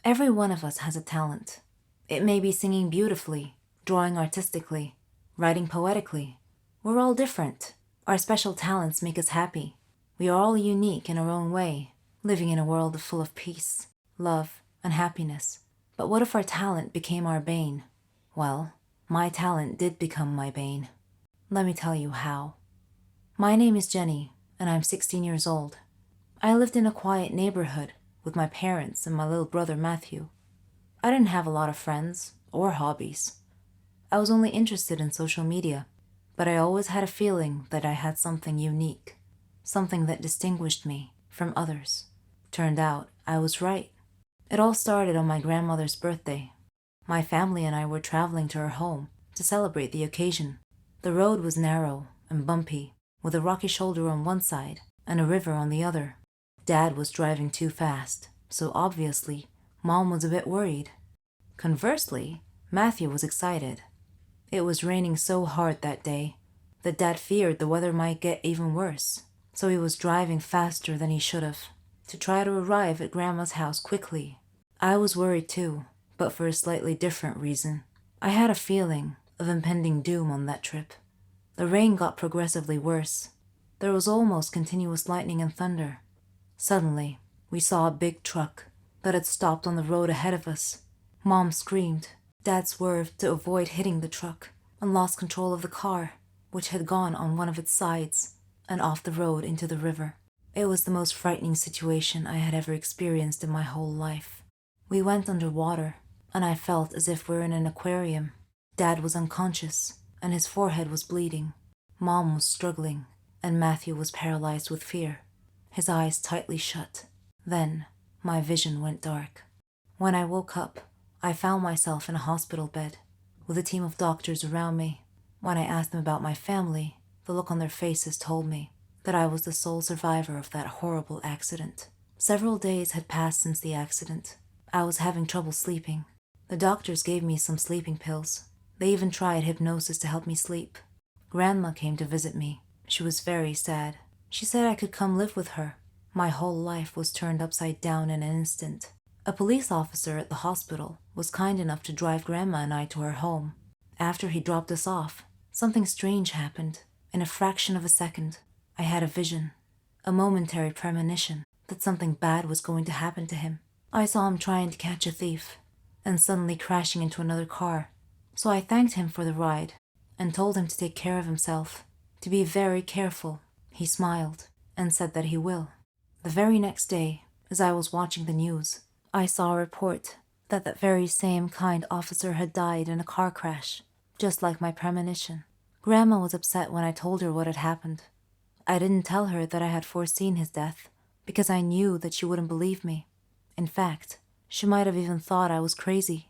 Every one of us has a talent. It may be singing beautifully, drawing artistically, writing poetically. We're all different. Our special talents make us happy. We are all unique in our own way, living in a world full of peace, love, and happiness. But what if our talent became our bane? Well, my talent did become my bane. Let me tell you how. My name is Jenny, and I'm 16 years old. I lived in a quiet neighborhood with my parents and my little brother Matthew. I didn't have a lot of friends or hobbies. I was only interested in social media, but I always had a feeling that I had something unique, something that distinguished me from others. Turned out I was right. It all started on my grandmother's birthday. My family and I were traveling to her home to celebrate the occasion. The road was narrow and bumpy, with a rocky shoulder on one side and a river on the other. Dad was driving too fast, so obviously, Mom was a bit worried. Conversely, Matthew was excited. It was raining so hard that day that Dad feared the weather might get even worse, so he was driving faster than he should have to try to arrive at Grandma's house quickly. I was worried too, but for a slightly different reason. I had a feeling of impending doom on that trip. The rain got progressively worse. There was almost continuous lightning and thunder. Suddenly, we saw a big truck that had stopped on the road ahead of us. Mom screamed. Dad swerved to avoid hitting the truck and lost control of the car, which had gone on one of its sides and off the road into the river. It was the most frightening situation I had ever experienced in my whole life. We went underwater, and I felt as if we were in an aquarium. Dad was unconscious, and his forehead was bleeding. Mom was struggling, and Matthew was paralyzed with fear, his eyes tightly shut. Then, my vision went dark. When I woke up, I found myself in a hospital bed, with a team of doctors around me. When I asked them about my family, the look on their faces told me that I was the sole survivor of that horrible accident. Several days had passed since the accident. I was having trouble sleeping. The doctors gave me some sleeping pills. They even tried hypnosis to help me sleep. Grandma came to visit me. She was very sad. She said I could come live with her. My whole life was turned upside down in an instant. A police officer at the hospital was kind enough to drive Grandma and I to her home. After he dropped us off, something strange happened. In a fraction of a second, I had a vision, a momentary premonition that something bad was going to happen to him. I saw him trying to catch a thief, and suddenly crashing into another car. So I thanked him for the ride, and told him to take care of himself, to be very careful. He smiled, and said that he will. The very next day, as I was watching the news, I saw a report that that very same kind officer had died in a car crash, just like my premonition. Grandma was upset when I told her what had happened. I didn't tell her that I had foreseen his death, because I knew that she wouldn't believe me. In fact, she might have even thought I was crazy.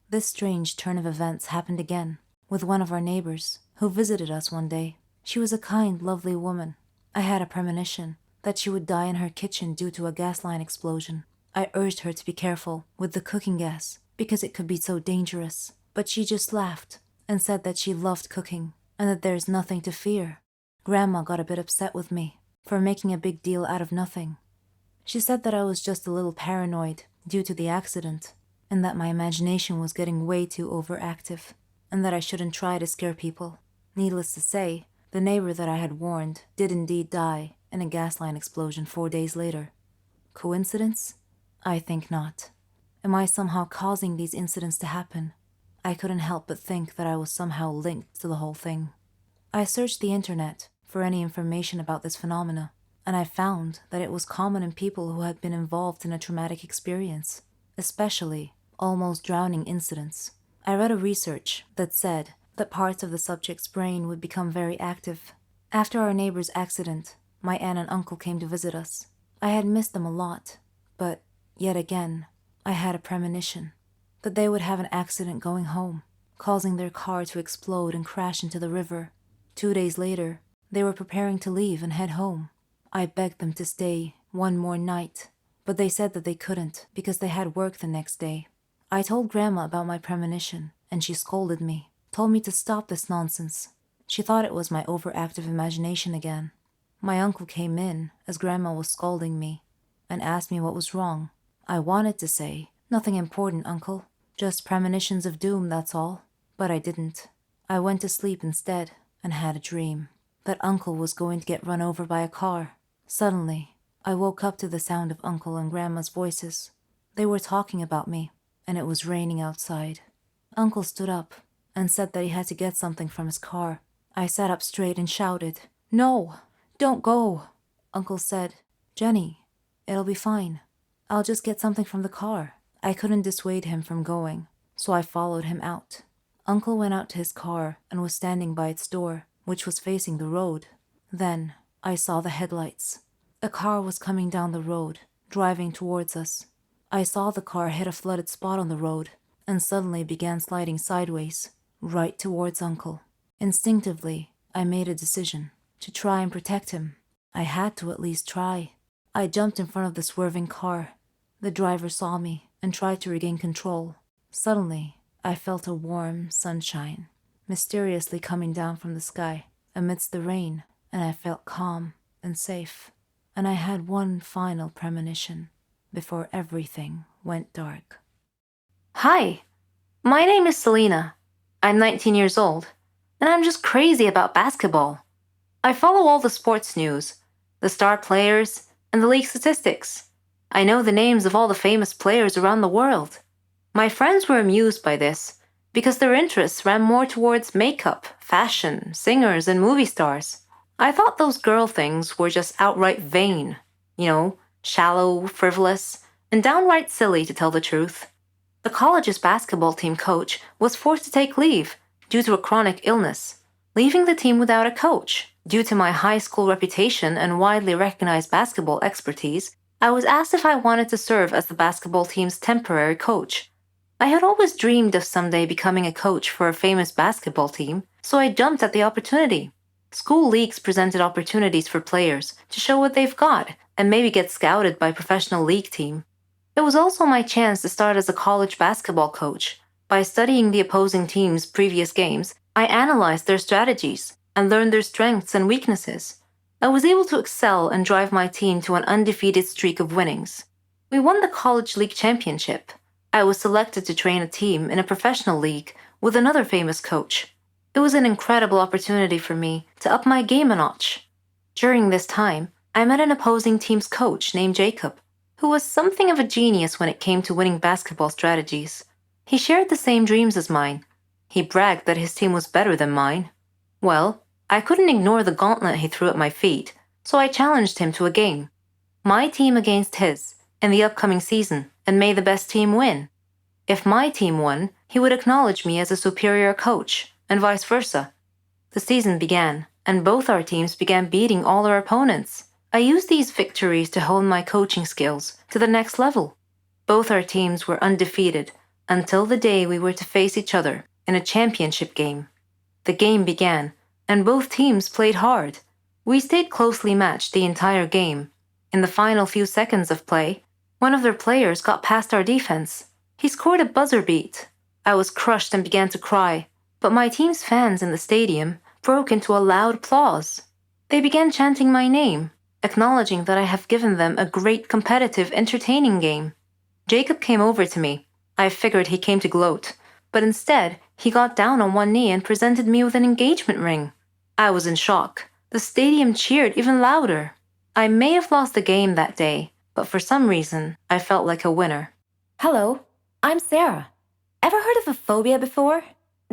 This strange turn of events happened again, with one of our neighbors, who visited us one day. She was a kind, lovely woman. I had a premonition that she would die in her kitchen due to a gas line explosion. I urged her to be careful with the cooking gas, because it could be so dangerous. But she just laughed and said that she loved cooking, and that there's nothing to fear. Grandma got a bit upset with me for making a big deal out of nothing. She said that I was just a little paranoid due to the accident, and that my imagination was getting way too overactive, and that I shouldn't try to scare people. Needless to say, the neighbor that I had warned did indeed die in a gas line explosion 4 days later. Coincidence? I think not. Am I somehow causing these incidents to happen? I couldn't help but think that I was somehow linked to the whole thing. I searched the internet for any information about this phenomena, and I found that it was common in people who had been involved in a traumatic experience, especially almost drowning incidents. I read a research that said that parts of the subject's brain would become very active. After our neighbor's accident, my aunt and uncle came to visit us. I had missed them a lot, but yet again, I had a premonition that they would have an accident going home, causing their car to explode and crash into the river. 2 days later, they were preparing to leave and head home. I begged them to stay one more night, but they said that they couldn't because they had work the next day. I told Grandma about my premonition, and she scolded me, told me to stop this nonsense. She thought it was my overactive imagination again. My uncle came in as Grandma was scolding me and asked me what was wrong. I wanted to say Nothing important, Uncle. Just premonitions of doom, that's all. But I didn't. I went to sleep instead and had a dream that Uncle was going to get run over by a car. Suddenly, I woke up to the sound of Uncle and Grandma's voices. They were talking about me, and it was raining outside. Uncle stood up and said that he had to get something from his car. I sat up straight and shouted, "No, don't go." Uncle said, "Jenny, it'll be fine. I'll just get something from the car." I couldn't dissuade him from going, so I followed him out. Uncle went out to his car and was standing by its door, which was facing the road. Then I saw the headlights. A car was coming down the road, driving towards us. I saw the car hit a flooded spot on the road and suddenly began sliding sideways, right towards Uncle. Instinctively, I made a decision to try and protect him. I had to at least try. I jumped in front of the swerving car. The driver saw me and tried to regain control. Suddenly, I felt a warm sunshine mysteriously coming down from the sky amidst the rain, and I felt calm and safe. And I had one final premonition before everything went dark. Hi, my name is Selena. I'm 19 years old, and I'm just crazy about basketball. I follow all the sports news, the star players, and the league statistics. I know the names of all the famous players around the world. My friends were amused by this because their interests ran more towards makeup, fashion, singers, and movie stars. I thought those girl things were just outright vain, shallow, frivolous, and downright silly to tell the truth. The college's basketball team coach was forced to take leave due to a chronic illness, leaving the team without a coach. Due to my high school reputation and widely recognized basketball expertise, I was asked if I wanted to serve as the basketball team's temporary coach. I had always dreamed of someday becoming a coach for a famous basketball team, so I jumped at the opportunity. School leagues presented opportunities for players to show what they've got and maybe get scouted by a professional league team. It was also my chance to start as a college basketball coach. By studying the opposing team's previous games, I analyzed their strategies and learned their strengths and weaknesses. I was able to excel and drive my team to an undefeated streak of winnings. We won the college league championship. I was selected to train a team in a professional league with another famous coach. It was an incredible opportunity for me to up my game a notch. During this time, I met an opposing team's coach named Jacob, who was something of a genius when it came to winning basketball strategies. He shared the same dreams as mine. He bragged that his team was better than mine. Well, I couldn't ignore the gauntlet he threw at my feet, so I challenged him to a game. My team against his, in the upcoming season, and may the best team win. If my team won, he would acknowledge me as a superior coach, and vice versa. The season began, and both our teams began beating all our opponents. I used these victories to hone my coaching skills to the next level. Both our teams were undefeated until the day we were to face each other in a championship game. The game began, and both teams played hard. We stayed closely matched the entire game. In the final few seconds of play, one of their players got past our defense. He scored a buzzer beat. I was crushed and began to cry, but my team's fans in the stadium broke into a loud applause. They began chanting my name, acknowledging that I have given them a great competitive, entertaining game. Jacob came over to me. I figured he came to gloat, but instead, he got down on one knee and presented me with an engagement ring. I was in shock. The stadium cheered even louder. I may have lost the game that day, but for some reason, I felt like a winner. Hello, I'm Sarah. Ever heard of a phobia before?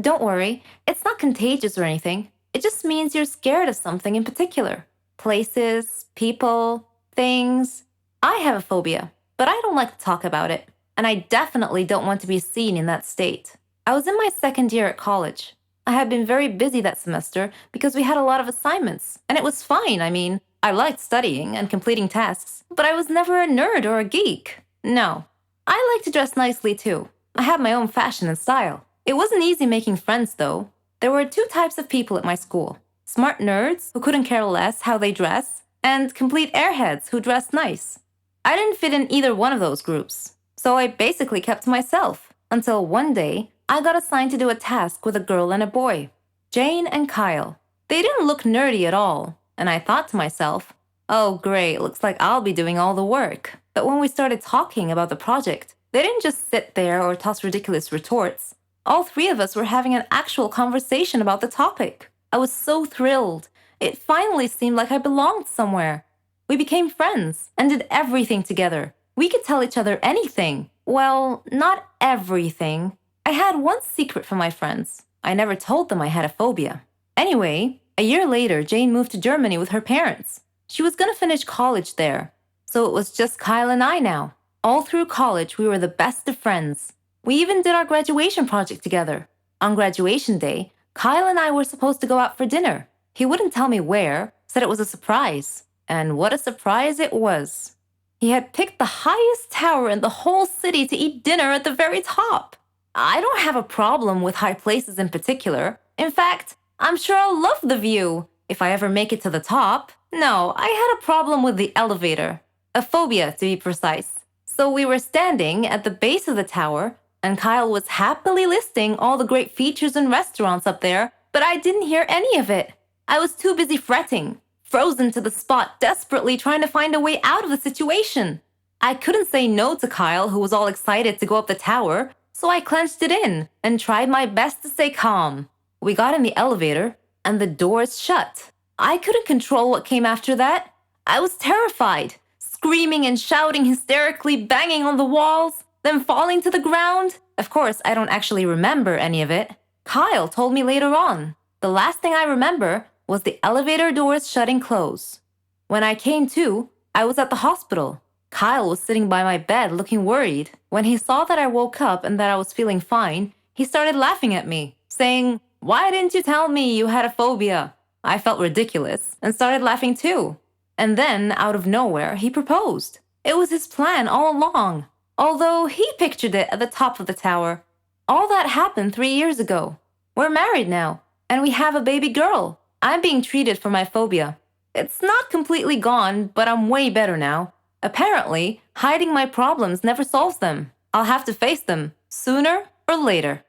Don't worry, it's not contagious or anything. It just means you're scared of something in particular. Places, people, things. I have a phobia, but I don't like to talk about it, and I definitely don't want to be seen in that state. I was in my second year at college. I had been very busy that semester because we had a lot of assignments, and it was fine. I liked studying and completing tasks, but I was never a nerd or a geek. No. I like to dress nicely too. I have my own fashion and style. It wasn't easy making friends though. There were two types of people at my school. Smart nerds who couldn't care less how they dress, and complete airheads who dressed nice. I didn't fit in either one of those groups, so I basically kept to myself until one day I got assigned to do a task with a girl and a boy, Jane and Kyle. They didn't look nerdy at all, and I thought to myself, oh great, looks like I'll be doing all the work. But when we started talking about the project, They didn't just sit there or toss ridiculous retorts. All three of us were having an actual conversation about the topic. I was so thrilled. It finally seemed like I belonged somewhere. We became friends and did everything together. We could tell each other anything. Well, not everything. I had one secret from my friends. I never told them I had a phobia. Anyway, a year later, Jane moved to Germany with her parents. She was going to finish college there. So it was just Kyle and I now. All through college, we were the best of friends. We even did our graduation project together. On graduation day, Kyle and I were supposed to go out for dinner. He wouldn't tell me where, said it was a surprise. And what a surprise it was. He had picked the highest tower in the whole city to eat dinner at the very top. I don't have a problem with high places in particular. In fact, I'm sure I'll love the view if I ever make it to the top. No, I had a problem with the elevator. A phobia, to be precise. So we were standing at the base of the tower, and Kyle was happily listing all the great features and restaurants up there, but I didn't hear any of it. I was too busy fretting, frozen to the spot, desperately trying to find a way out of the situation. I couldn't say no to Kyle, who was all excited to go up the tower, so I clenched it in and tried my best to stay calm. We got in the elevator, and the doors shut. I couldn't control what came after that. I was terrified, screaming and shouting hysterically, banging on the walls, then falling to the ground. Of course, I don't actually remember any of it. Kyle told me later on. The last thing I remember was the elevator doors shutting close. When I came to, I was at the hospital. Kyle was sitting by my bed looking worried. When he saw that I woke up and that I was feeling fine, he started laughing at me, saying, "Why didn't you tell me you had a phobia?" I felt ridiculous and started laughing too. And then, out of nowhere, he proposed. It was his plan all along, although he pictured it at the top of the tower. All that happened 3 years ago. We're married now, and we have a baby girl. I'm being treated for my phobia. It's not completely gone, but I'm way better now. Apparently, hiding my problems never solves them. I'll have to face them, sooner or later.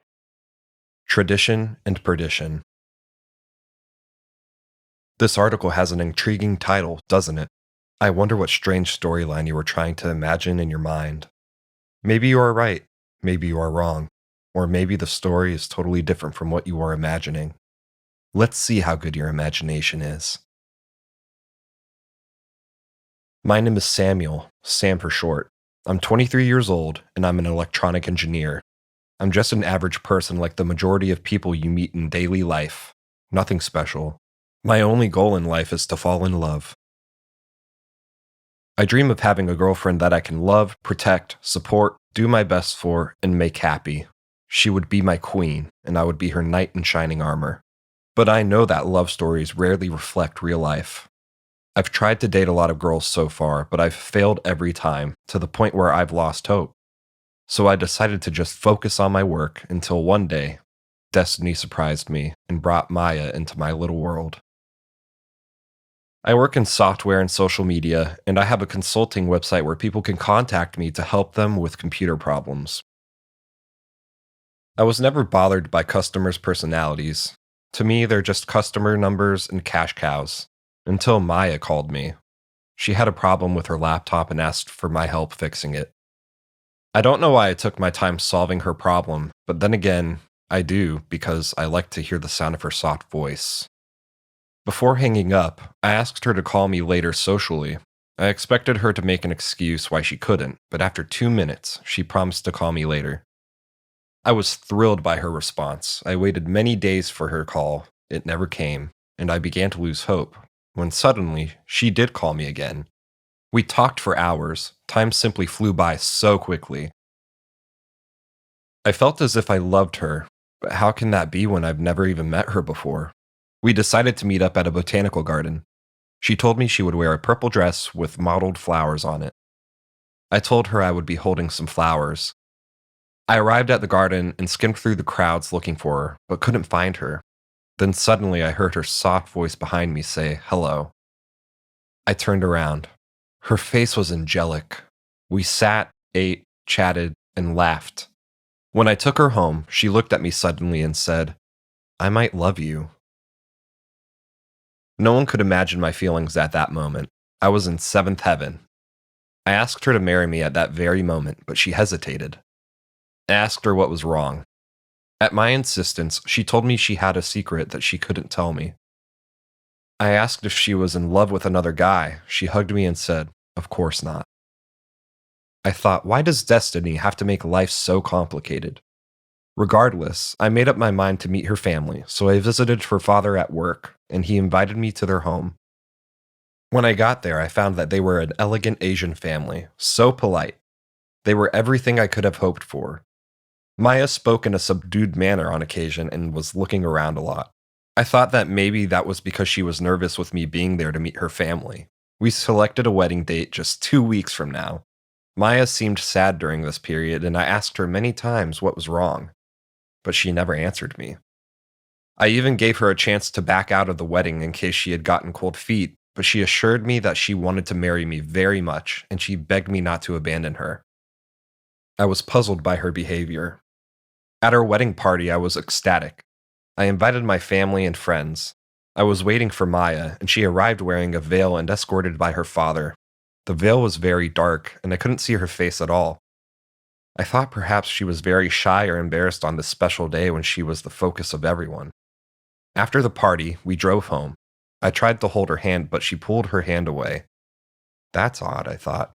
Tradition and Perdition. This article has an intriguing title, doesn't it? I wonder what strange storyline you were trying to imagine in your mind. Maybe you are right, maybe you are wrong, or maybe the story is totally different from what you are imagining. Let's see how good your imagination is. My name is Samuel, Sam for short. I'm 23 years old, and I'm an electronic engineer. I'm just an average person like the majority of people you meet in daily life. Nothing special. My only goal in life is to fall in love. I dream of having a girlfriend that I can love, protect, support, do my best for, and make happy. She would be my queen, and I would be her knight in shining armor. But I know that love stories rarely reflect real life. I've tried to date a lot of girls so far, but I've failed every time, to the point where I've lost hope. So I decided to just focus on my work until one day, destiny surprised me and brought Maya into my little world. I work in software and social media, and I have a consulting website where people can contact me to help them with computer problems. I was never bothered by customers' personalities. To me, they're just customer numbers and cash cows. Until Maya called me. She had a problem with her laptop and asked for my help fixing it. I don't know why I took my time solving her problem, but then again, I do because I like to hear the sound of her soft voice. Before hanging up, I asked her to call me later socially. I expected her to make an excuse why she couldn't, but after 2 minutes, she promised to call me later. I was thrilled by her response. I waited many days for her call. It never came, and I began to lose hope, when suddenly, she did call me again. We talked for hours. Time simply flew by so quickly. I felt as if I loved her, but how can that be when I've never even met her before? We decided to meet up at a botanical garden. She told me she would wear a purple dress with mottled flowers on it. I told her I would be holding some flowers. I arrived at the garden and skimmed through the crowds looking for her, but couldn't find her. Then suddenly I heard her soft voice behind me say, "Hello." I turned around. Her face was angelic. We sat, ate, chatted, and laughed. When I took her home, she looked at me suddenly and said, "I might love you." No one could imagine my feelings at that moment. I was in seventh heaven. I asked her to marry me at that very moment, but she hesitated. I asked her what was wrong. At my insistence, she told me she had a secret that she couldn't tell me. I asked if she was in love with another guy. She hugged me and said, "Of course not." I thought, why does destiny have to make life so complicated? Regardless, I made up my mind to meet her family, so I visited her father at work, and he invited me to their home. When I got there, I found that they were an elegant Asian family, so polite. They were everything I could have hoped for. Maya spoke in a subdued manner on occasion and was looking around a lot. I thought that maybe that was because she was nervous with me being there to meet her family. We selected a wedding date just 2 weeks from now. Maya seemed sad during this period, and I asked her many times what was wrong, but she never answered me. I even gave her a chance to back out of the wedding in case she had gotten cold feet, but she assured me that she wanted to marry me very much, and she begged me not to abandon her. I was puzzled by her behavior. At our wedding party, I was ecstatic. I invited my family and friends. I was waiting for Maya, and she arrived wearing a veil and escorted by her father. The veil was very dark, and I couldn't see her face at all. I thought perhaps she was very shy or embarrassed on this special day when she was the focus of everyone. After the party, we drove home. I tried to hold her hand, but she pulled her hand away. That's odd, I thought.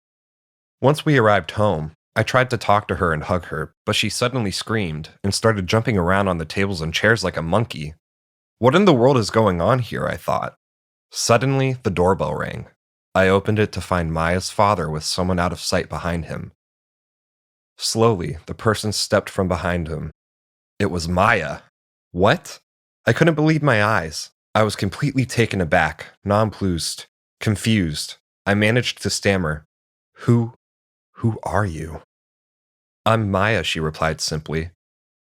Once we arrived home, I tried to talk to her and hug her, but she suddenly screamed and started jumping around on the tables and chairs like a monkey. What in the world is going on here, I thought. Suddenly, the doorbell rang. I opened it to find Maya's father with someone out of sight behind him. Slowly, the person stepped from behind him. It was Maya. What? I couldn't believe my eyes. I was completely taken aback, nonplussed, confused. I managed to stammer, Who are you?" "I'm Maya," she replied simply.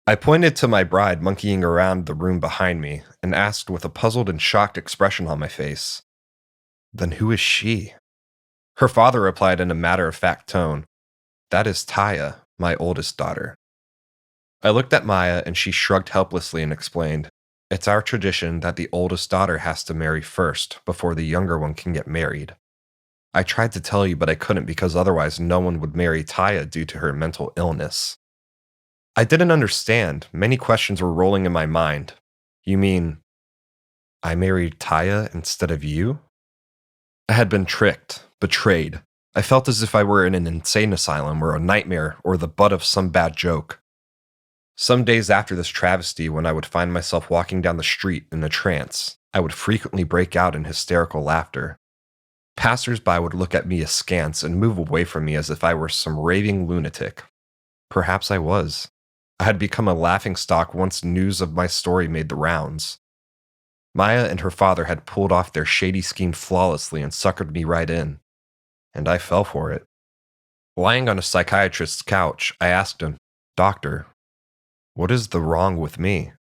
I pointed to my bride monkeying around the room behind me and asked with a puzzled and shocked expression on my face, "Then who is she?" Her father replied in a matter-of-fact tone, "That is Taya, my oldest daughter." I looked at Maya and she shrugged helplessly and explained, "It's our tradition that the oldest daughter has to marry first before the younger one can get married. I tried to tell you, but I couldn't because otherwise no one would marry Taya due to her mental illness." I didn't understand. Many questions were rolling in my mind. You mean, I married Taya instead of you? I had been tricked, betrayed. I felt as if I were in an insane asylum or a nightmare or the butt of some bad joke. Some days after this travesty, when I would find myself walking down the street in a trance, I would frequently break out in hysterical laughter. Passers-by would look at me askance and move away from me as if I were some raving lunatic. Perhaps I was. I had become a laughingstock once news of my story made the rounds. Maya and her father had pulled off their shady scheme flawlessly and suckered me right in. And I fell for it. Lying on a psychiatrist's couch, I asked him, "Doctor, what is the wrong with me?"